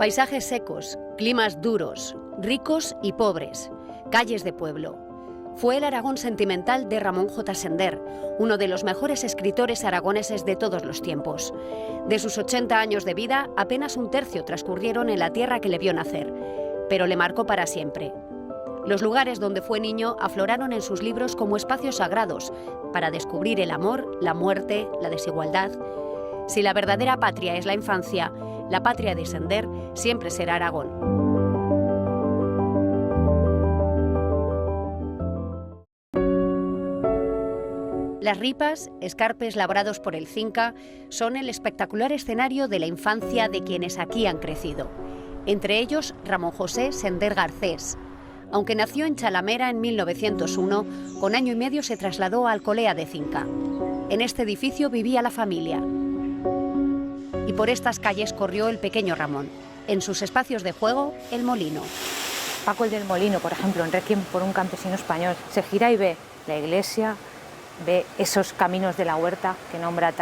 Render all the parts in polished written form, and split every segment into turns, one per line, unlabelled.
Paisajes secos, climas duros, ricos y pobres, calles de pueblo. Fue el Aragón sentimental de Ramón J. Sender, uno de los mejores escritores aragoneses de todos los tiempos. De sus 80 años de vida, apenas un tercio transcurrieron en la tierra que le vio nacer, pero le marcó para siempre. Los lugares donde fue niño afloraron en sus libros como espacios sagrados para descubrir el amor, la muerte, la desigualdad. Si la verdadera patria es la infancia, la patria de Sender siempre será Aragón. Las ripas, escarpes labrados por el Cinca, son el espectacular escenario de la infancia de quienes aquí han crecido. Entre ellos, Ramón José Sender Garcés. Aunque nació en Chalamera en 1901, con año y medio se trasladó a Alcolea de Cinca. En este edificio vivía la familia. Y por estas calles corrió el pequeño Ramón. En sus espacios de juego, el molino.
Paco el del Molino, por ejemplo, en Requiem por un campesino español, se gira y ve la iglesia, ve esos caminos de la huerta que nombra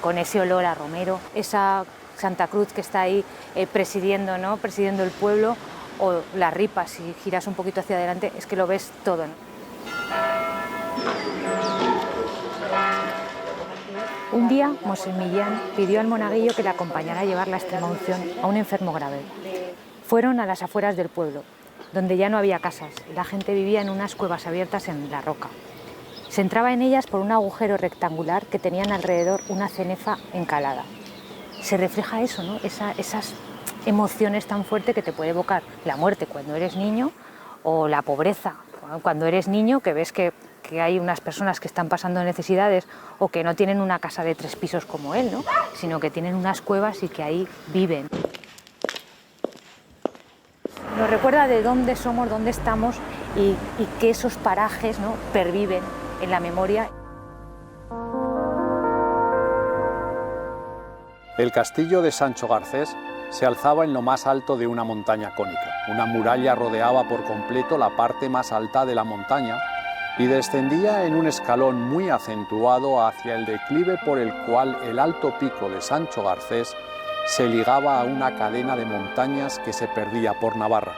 con ese olor a romero, esa Santa Cruz que está ahí presidiendo, ¿no? Presidiendo el pueblo, o las ripas, si giras un poquito hacia adelante, es que lo ves todo, ¿no? Un día, Mosén Millán pidió al monaguillo que le acompañara a llevar la extremaunción a un enfermo grave. Fueron a las afueras del pueblo, donde ya no había casas, y la gente vivía en unas cuevas abiertas en la roca. Se entraba en ellas por un agujero rectangular que tenían alrededor una cenefa encalada. Se refleja eso, ¿no? Esas emociones tan fuertes que te puede evocar la muerte cuando eres niño, o la pobreza cuando eres niño, que ves que hay unas personas que están pasando necesidades o que no tienen una casa de 3 pisos como él, ¿no? Sino que tienen unas cuevas y que ahí viven. Nos recuerda de dónde somos, dónde estamos y que esos parajes, ¿no? Perviven en la memoria.
El castillo de Sancho Garcés se alzaba en lo más alto de una montaña cónica. Una muralla rodeaba por completo la parte más alta de la montaña y descendía en un escalón muy acentuado hacia el declive por el cual el alto pico de Sancho Garcés se ligaba a una cadena de montañas que se perdía por Navarra.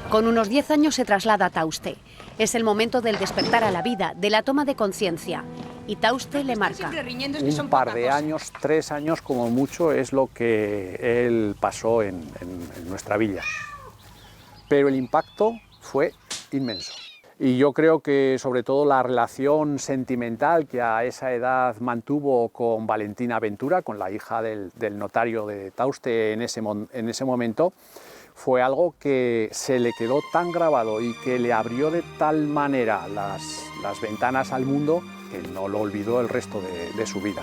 Con unos 10 años se traslada a Tauste. Es el momento del despertar a la vida, de la toma de conciencia. Y Tauste le marca.
Un par de años, 3 años como mucho, es lo que él pasó en nuestra villa. Pero el impacto fue inmenso. Y yo creo que sobre todo la relación sentimental que a esa edad mantuvo con Valentina Ventura, con la hija del notario de Tauste en ese momento, fue algo que se le quedó tan grabado y que le abrió de tal manera las ventanas al mundo que no lo olvidó el resto de su vida.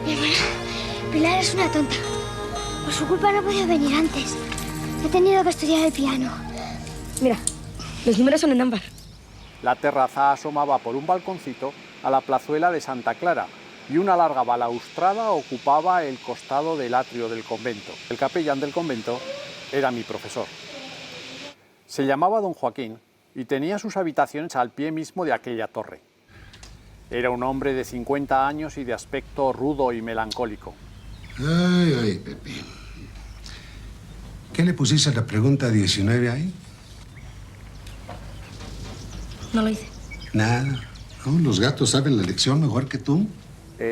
Mi hermana, Pilar es una tonta. Por su culpa no he podido venir antes. He tenido que estudiar el piano.
Mira, los números son en ámbar.
La terraza asomaba por un balconcito a la plazuela de Santa Clara y una larga balaustrada ocupaba el costado del atrio del convento. El capellán del convento era mi profesor. Se llamaba don Joaquín y tenía sus habitaciones al pie mismo de aquella torre. Era un hombre de 50 años y de aspecto rudo y melancólico.
Ay, Pepe. ¿Qué le pusiste a la pregunta 19 ahí?
No lo hice.
Nada. No, los gatos saben la lección mejor que tú.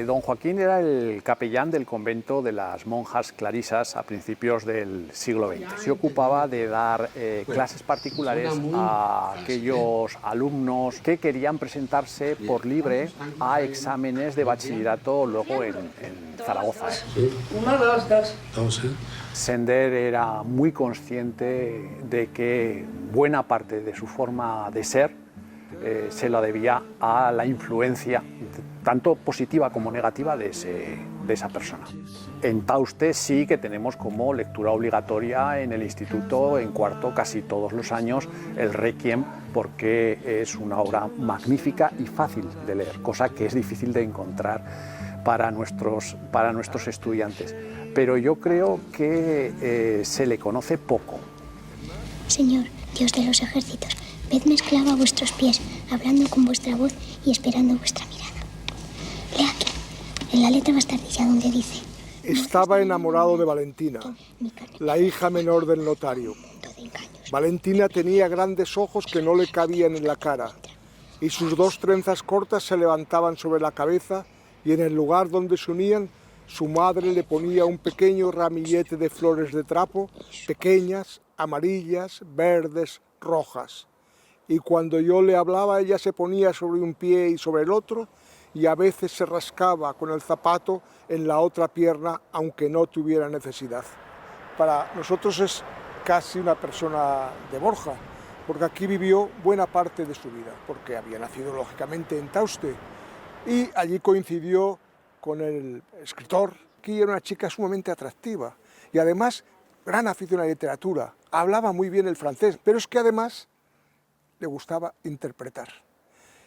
Don Joaquín era el capellán del convento de las monjas clarisas a principios del siglo XX. Se ocupaba de dar clases particulares a aquellos alumnos que querían presentarse por libre a exámenes de bachillerato luego en Zaragoza.
Uno, dos.
Dos, ¿eh?
Sender era muy consciente de que buena parte de su forma de ser se la debía a la influencia, tanto positiva como negativa, de esa persona. En Tauste sí que tenemos como lectura obligatoria en el instituto, en cuarto, casi todos los años, el Requiem, porque es una obra magnífica y fácil de leer, cosa que es difícil de encontrar para nuestros estudiantes. Pero yo creo que se le conoce poco.
Señor, Dios de los ejércitos, vedme esclavo a vuestros pies, hablando con vuestra voz y esperando vuestra mirada. He aquí, En la letra bastardilla donde dice...
Estaba enamorado de Valentina, la hija menor del notario. Valentina tenía grandes ojos que no le cabían en la cara, y sus 2 trenzas cortas se levantaban sobre la cabeza, y en el lugar donde se unían, su madre le ponía un pequeño ramillete de flores de trapo, pequeñas, amarillas, verdes, rojas. Y cuando yo le hablaba, ella se ponía sobre un pie y sobre el otro, y a veces se rascaba con el zapato en la otra pierna, aunque no tuviera necesidad. Para nosotros es casi una persona de Borja, porque aquí vivió buena parte de su vida, porque había nacido lógicamente en Tauste, y allí coincidió con el escritor. Aquí era una chica sumamente atractiva, y además gran afición a la literatura, hablaba muy bien el francés, pero es que además le gustaba interpretar.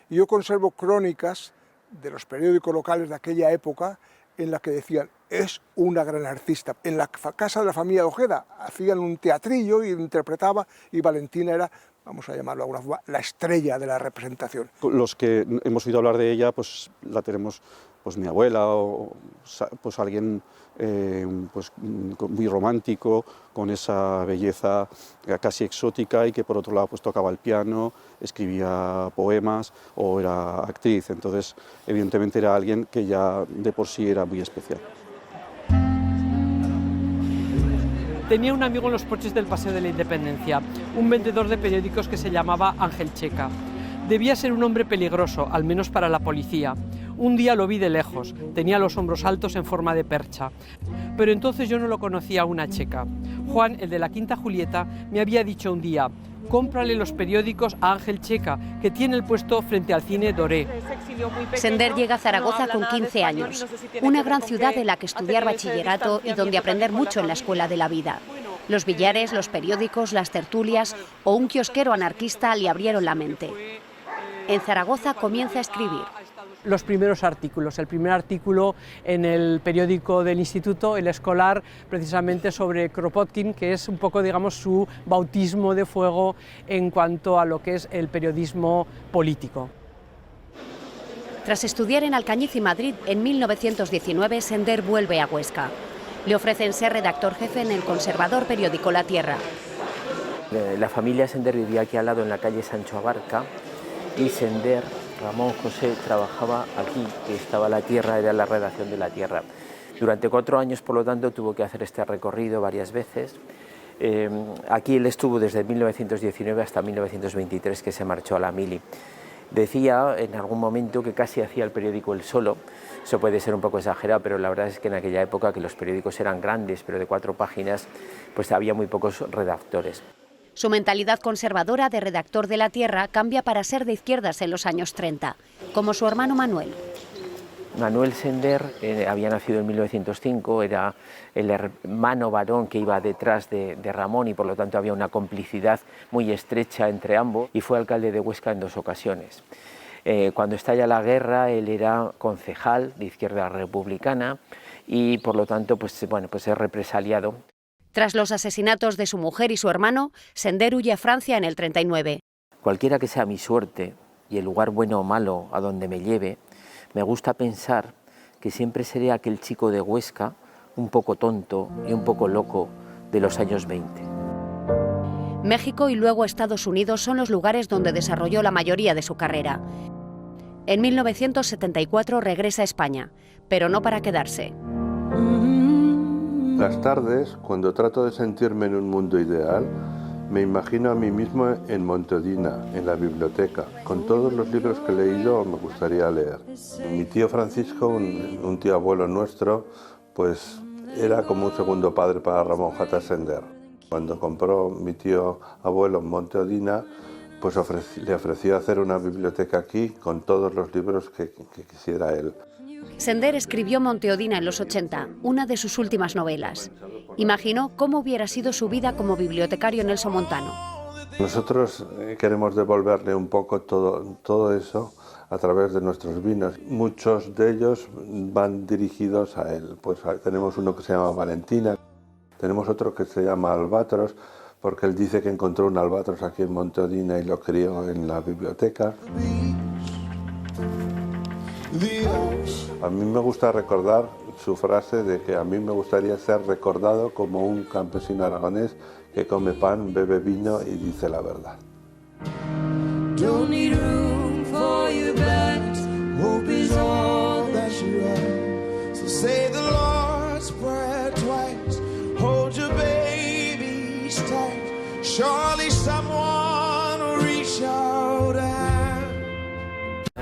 Y yo conservo crónicas de los periódicos locales de aquella época en la que decían, es una gran artista. En la casa de la familia de Ojeda hacían un teatrillo y interpretaba, y Valentina era, vamos a llamarlo de alguna forma, la estrella de la representación.
Los que hemos oído hablar de ella, pues la tenemos pues mi abuela o pues alguien pues muy romántico, con esa belleza casi exótica, y que por otro lado pues tocaba el piano, escribía poemas o era actriz. Entonces evidentemente era alguien que ya de por sí era muy especial.
Tenía un amigo en los porches del Paseo de la Independencia, un vendedor de periódicos que se llamaba Ángel Checa. Debía ser un hombre peligroso, al menos para la policía. Un día lo vi de lejos, tenía los hombros altos en forma de percha. Pero entonces yo no lo conocía aún a Checa. Juan, el de la Quinta Julieta, me había dicho un día, cómprale los periódicos a Ángel Checa, que tiene el puesto frente al cine Doré.
Sender llega a Zaragoza con 15 años, una gran ciudad en la que estudiar bachillerato y donde aprender mucho en la escuela de la vida. Los billares, los periódicos, las tertulias o un kiosquero anarquista le abrieron la mente. En Zaragoza comienza a escribir.
Los primeros artículos, el primer artículo en el periódico del instituto, El Escolar, precisamente sobre Kropotkin, que es un poco, digamos, su bautismo de fuego en cuanto a lo que es el periodismo político.
Tras estudiar en Alcañiz y Madrid, en 1919 Sender vuelve a Huesca. Le ofrecen ser redactor jefe en el conservador periódico La Tierra.
La familia Sender vivía aquí al lado, en la calle Sancho Abarca, y Sender, Ramón José, trabajaba aquí, que estaba La Tierra, era la redacción de La Tierra. Durante 4 años, por lo tanto, tuvo que hacer este recorrido varias veces. Aquí él estuvo desde 1919 hasta 1923, que se marchó a la mili. Decía en algún momento que casi hacía el periódico él solo. Eso puede ser un poco exagerado, pero la verdad es que en aquella época, que los periódicos eran grandes, pero de 4 páginas, pues había muy pocos redactores.
Su mentalidad conservadora de redactor de La Tierra cambia para ser de izquierdas en los años 30, como su hermano Manuel.
Manuel Sender había nacido en 1905, era el hermano varón que iba detrás de Ramón, y por lo tanto había una complicidad muy estrecha entre ambos, y fue alcalde de Huesca en 2 ocasiones. Cuando estalla la guerra, él era concejal de Izquierda Republicana y por lo tanto pues es represaliado.
Tras los asesinatos de su mujer y su hermano, Sender huye a Francia en el 39.
Cualquiera que sea mi suerte y el lugar bueno o malo a donde me lleve, me gusta pensar que siempre seré aquel chico de Huesca, un poco tonto y un poco loco, de los años 20.
México y luego Estados Unidos son los lugares donde desarrolló la mayoría de su carrera. En 1974 regresa a España, pero no para quedarse.
Las tardes, cuando trato de sentirme en un mundo ideal, me imagino a mí mismo en Monteodina, en la biblioteca, con todos los libros que he leído o me gustaría leer. Mi tío Francisco, un tío abuelo nuestro, pues era como un segundo padre para Ramón J. Sender. Cuando compró mi tío abuelo en Monteodina, pues le ofreció hacer una biblioteca aquí con todos los libros que quisiera él.
Sender escribió Monteodina en los 80, una de sus últimas novelas. Imaginó cómo hubiera sido su vida como bibliotecario en el Somontano.
Nosotros queremos devolverle un poco todo eso a través de nuestros vinos. Muchos de ellos van dirigidos a él. Pues tenemos uno que se llama Valentina, tenemos otro que se llama Albatros, porque él dice que encontró un albatros aquí en Monteodina y lo crió en la biblioteca. A mí me gusta recordar su frase de que a mí me gustaría ser recordado como un campesino aragonés que come pan, bebe vino y dice la verdad.
Don't need room for your bags, hope is all that you have. So say the Lord's Prayer twice, hold your babies tight, Charlotte.